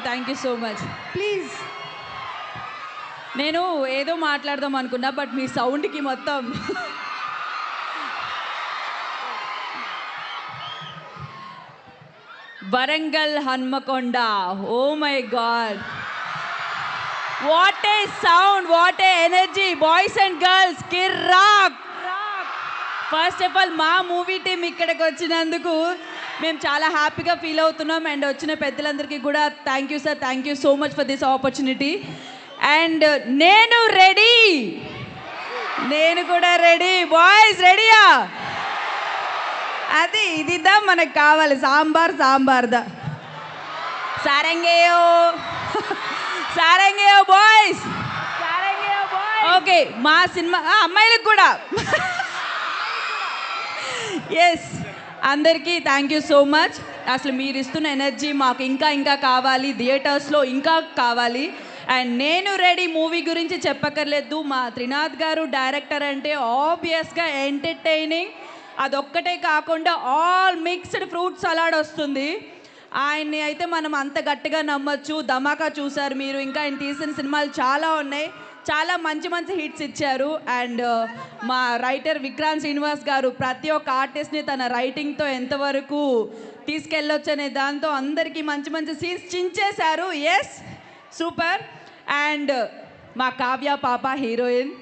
Thank you so much. Please. నేను ఏదో మాట్లాడదాం అనుకున్నా, బట్ మీ సౌండ్కి మొత్తం Warangal Hanamkonda. Oh my God, what a sound, what a energy, boys and girls కిర్రాక్. ఫస్ట్ ఆఫ్ ఆల్ మా మూవీ టీం ఇక్కడికి వచ్చినందుకు మేము చాలా హ్యాపీగా ఫీల్ అవుతున్నాం. అండ్ వచ్చిన పెద్దలందరికీ కూడా thank you sir, thank you so much for this opportunity. And నేను రెడీ, నేను కూడా రెడీ. బాయ్స్ రెడీయా? అది ఇదిదా మనకు కావాలి, సాంబార్ సాంబార్దా. సారంగేయో సారంగేయో బాయ్స్, ఓకే. మా సినిమా అమ్మాయిలకు కూడా ఎస్. అందరికీ థ్యాంక్ యూ సో మచ్. అసలు మీరు ఇస్తున్న ఎనర్జీ మాకు ఇంకా ఇంకా కావాలి, థియేటర్స్లో ఇంకా కావాలి. అండ్ నేను రెడీ మూవీ గురించి చెప్పక్కర్లేదు. మా త్రినాథ్ గారు డైరెక్టర్ అంటే ఆబ్వియస్గా ఎంటర్టైనింగ్, అదొక్కటే కాకుండా ఆల్ మిక్స్డ్ ఫ్రూట్ సలాడ్ వస్తుంది. ఆయన్ని అయితే మనం అంత గట్టిగా నమ్మచ్చు. ధమాకా చూసారు మీరు, ఇంకా ఆయన తీసిన సినిమాలు చాలా ఉన్నాయి, చాలా మంచి మంచి హిట్స్ ఇచ్చారు. అండ్ మా రైటర్ విక్రాంత్ శ్రీనివాస్ గారు ప్రతి ఒక్క ఆర్టిస్ట్ని తన రైటింగ్తో ఎంతవరకు తీసుకెళ్ళొచ్చు అనే దాంతో అందరికీ మంచి మంచి సీన్స్ చించేశారు. Yes, super. అండ్ మా కావ్య పాప heroine,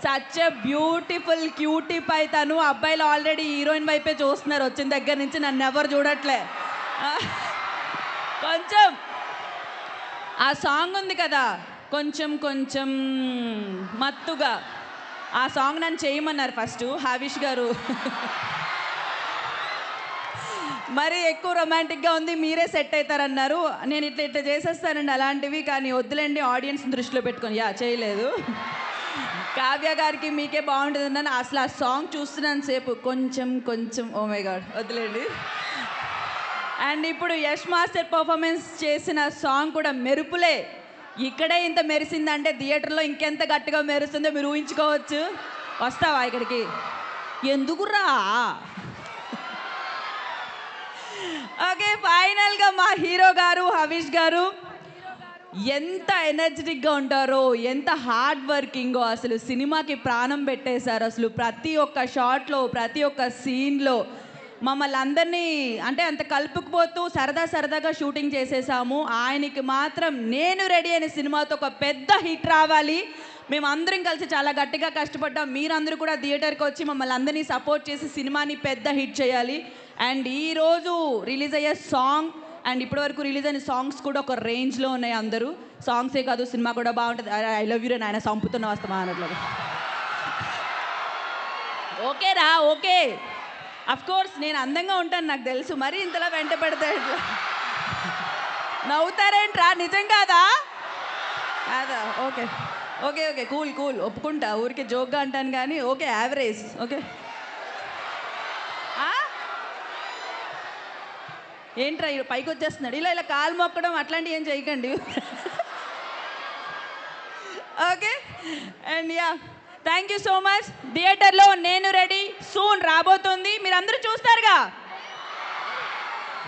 such a beautiful cutie pie. తను అబ్బాయిలు ఆల్రెడీ హీరోయిన్ వైపే చూస్తున్నారు వచ్చిన దగ్గర నుంచి, నన్ను ఎవరు చూడట్లే. కొంచెం ఆ సాంగ్ ఉంది కదా, కొంచెం కొంచెం మత్తుగా, ఆ సాంగ్ నన్ను చేయమన్నారు ఫస్ట్ హావిష్ గారు. మరి ఎక్కువ రొమాంటిక్గా ఉంది, మీరే సెట్ అవుతారన్నారు. నేను ఇట్లా ఇట్లా చేసేస్తానండి అలాంటివి, కానీ వద్దులేండి ఆడియన్స్ దృష్టిలో పెట్టుకొని చేయలేదు. కావ్య గారికి మీకే బాగుంటుంది అన్నాను. అసలు ఆ సాంగ్ చూస్తున్నాను సేపు, కొంచెం కొంచెం, ఓ మై గాడ్, వద్దులేండి. అండ్ ఇప్పుడు యష్ మాస్టర్ పర్ఫార్మెన్స్ చేసిన సాంగ్ కూడా మెరుపులే. ఇక్కడే ఇంత మెరిసిందంటే థియేటర్లో ఇంకెంత గట్టిగా మెరుస్తుందో మీరు ఊహించుకోవచ్చు. వస్తావా ఇక్కడికి? ఎందుకురా? ఓకే, ఫైనల్గా మా హీరో గారు హవిష్ గారు ఎంత ఎనర్జెటిక్గా ఉంటారో, ఎంత హార్డ్ వర్కింగో, అసలు సినిమాకి ప్రాణం పెట్టేశారు. అసలు ప్రతి ఒక్క షాట్లో, ప్రతి ఒక్క సీన్లో మమ్మల్ని అందరినీ అంటే అంత కలుపుకుపోతూ సరదాగా షూటింగ్ చేసేసాము. ఆయనకి మాత్రం నేను రెడీ అనే సినిమాతో ఒక పెద్ద హిట్ రావాలి. మేము అందరం కలిసి చాలా గట్టిగా కష్టపడ్డాం. మీరందరూ కూడా థియేటర్కి వచ్చి మమ్మల్ని అందరినీ సపోర్ట్ చేసి సినిమాని పెద్ద హిట్ చేయాలి. అండ్ ఈరోజు రిలీజ్ అయ్యే సాంగ్ అండ్ ఇప్పటివరకు రిలీజ్ అయిన సాంగ్స్ కూడా ఒక రేంజ్లో ఉన్నాయి. అందరూ సాంగ్సే కాదు, సినిమా కూడా బాగుంటుంది. ఐ లవ్ యూ రే నాయన, సంపుతున్న వస్తామా అన్నట్లు. ఓకేరా, ఓకే. అఫ్ కోర్స్ నేను అందంగా ఉంటాను నాకు తెలుసు, మరీ ఇంతలా వెంట పెడతా ఇట్లా నవ్వుతారేంట్రా? నిజం కాదా? కాదా? Okay okay okay, cool cool, ఒప్పుకుంటా. ఊరికే జోక్గా అంటాను కానీ ఓకే, యావరేజ్. ఓకే, ఏంట్రా పైకి వచ్చేస్తున్నాడు, ఇలా ఇలా కాలు మొక్కడం అట్లాంటివి ఏం చేయకండి. Okay, and yeah, thank you so much. థియేటర్లో నేను రెడీ సూన్ రాబోతుంది, మీరు అందరూ చూస్తారుగా.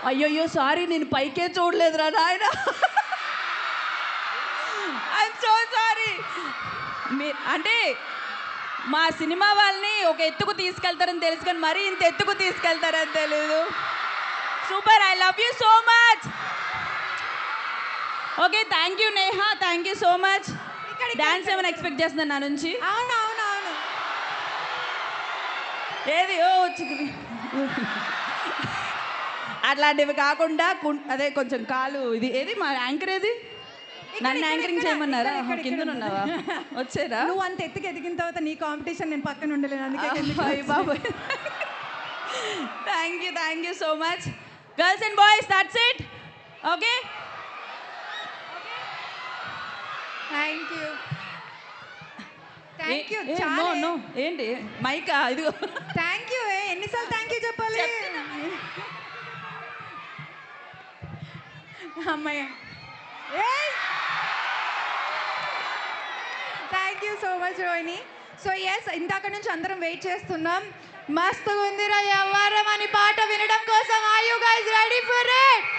అయ్యయ్యో సారీ, నేను పైకే చూడలేదురా నాయన, ఐఎమ్ సో సారీ. అంటే మా సినిమా వాళ్ళని ఒక ఎత్తుకు తీసుకెళ్తారని తెలుసు, కానీ మరీ ఇంత ఎత్తుకు తీసుకెళ్తారని తెలీదు. Super, I love you so much. Okay, thank you Neha, thank you so much. Dance ఏమైనా ఎక్స్పెక్ట్ చేస్తున్నాను నా నుంచి? అవునవునవును. ఏది అట్లాంటివి కాకుండా అదే కొంచెం కాలు ఇది ఏది మా యాంకర్ ఏది? నన్ను యాంకరింగ్ చేయమన్నారా? కింద ఉన్నావా? వచ్చారా? నువ్వు అంత ఎత్తుకు ఎదిగిన తర్వాత నీ కాంపిటీషన్ నేను పక్కన ఉండలేను, అందుకే బాబాయ్. Thank you so much. Girls and boys, that's it. Okay, thank you. No ఏంటి మైకా ఇది? Thank you. ఎన్నిసార్లు థ్యాంక్ యూ చెప్పాలి? అమ్మాయి, thank you so much Rohini. So yes, ఇందాక నుంచి అందరం వెయిట్ చేస్తున్నాం. మస్తుగా ఉందిరా ఎవ్వరం అని పాట వినడం కోసం. Are you guys ready for it?